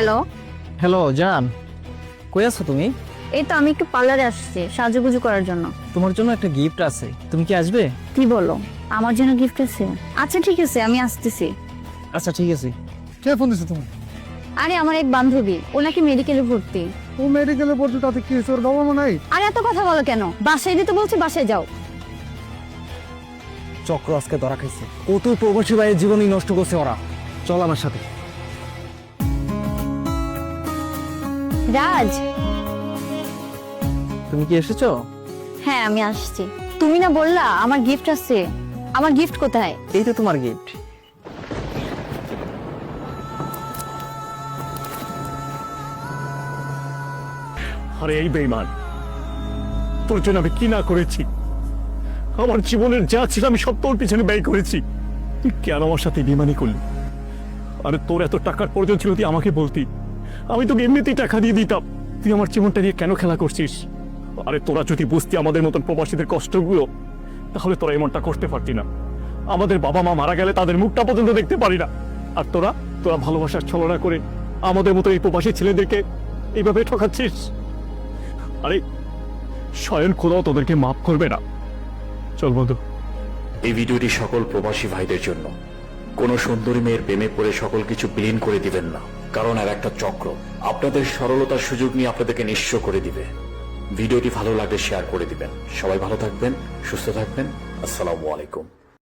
Hello. Hello জান, কই আছো তুমি? এই তো আমি একটু পার্লারে আসছি সাজুগুজু করার জন্য। তোমার জন্য একটা গিফট আছে, তুমি কি আসবে? কি বলো, আমার জন্য গিফট আছে? আচ্ছা ঠিক আছে, আমি আসতেছি। আচ্ছা ঠিক আছে। কে ফোন দিছে তোমার? আরে আমার এক বান্ধবী, ও নাকি মেডিকেলে ভর্তি। ও মেডিকেলে পড়ছে, তাতে কি হয়েছে? ওর বাবা মা নাই? আরে এত কথা বলো কেন? বাসায় দিতে বলছি, বাসায় যাও। চক্র আজকে ধরা খাইছে। কত প্রবাসী ভাইয়ের জীবনই নষ্ট করছে ওরা। চল আমার সাথে। রাজ। তুমি কি এসেছো? হ্যাঁ আমি আসছি। তুমি না বললা আমার গিফট আছে? আমার গিফট কোথায়? এই তো তোমার গিফট। আরে এই বেঈমান, তোর জন্য আমি কি না করেছি। আমার জীবনের যা ছিল আমি সব তোর পিছনে ব্যয় করেছি। তুই কেন আমার সাথে বেঈমানি করলি? আরে তোর এত টাকার প্রয়োজন ছিল, তুই আমাকে বলতি, আমি তোকে এমনিতেই টাকা দিয়ে দিতাম। তুই আমার জীবনটা নিয়ে কেন খেলা করছিস? আরে তোরা যদি বুঝতি আমাদের মতন প্রবাসীদের কষ্টগুলো, তাহলে তোরা এমনটা করতে পারতি না। আমাদের বাবা মা মারা গেলে তাদের মুখটা পর্যন্ত দেখতে পারি না, আর তোরা তোরা ভালোবাসার ছলনা করে আমাদের মতো এই প্রবাসী ছেলেদেরকে এইভাবে ঠকাচ্ছিস। আরে স্বয়ং খোদাও তোদেরকে মাফ করবে না। চল বন্ধু। এই ভিডিওটি সকল প্রবাসী ভাইদের জন্য। কোন সুন্দরী মেয়ের প্রেমে পড়ে সকল কিছু বিলীন করে দিবেন না, কারণ আর একটা চক্র আপনাদের সরলতার সুযোগ নিয়ে আপনাদেরকে নিঃস্ব করে দিবে। ভিডিওটি ভালো লাগলে শেয়ার করে দিবেন। সবাই ভালো থাকবেন, সুস্থ থাকবেন। আসসালামু আলাইকুম।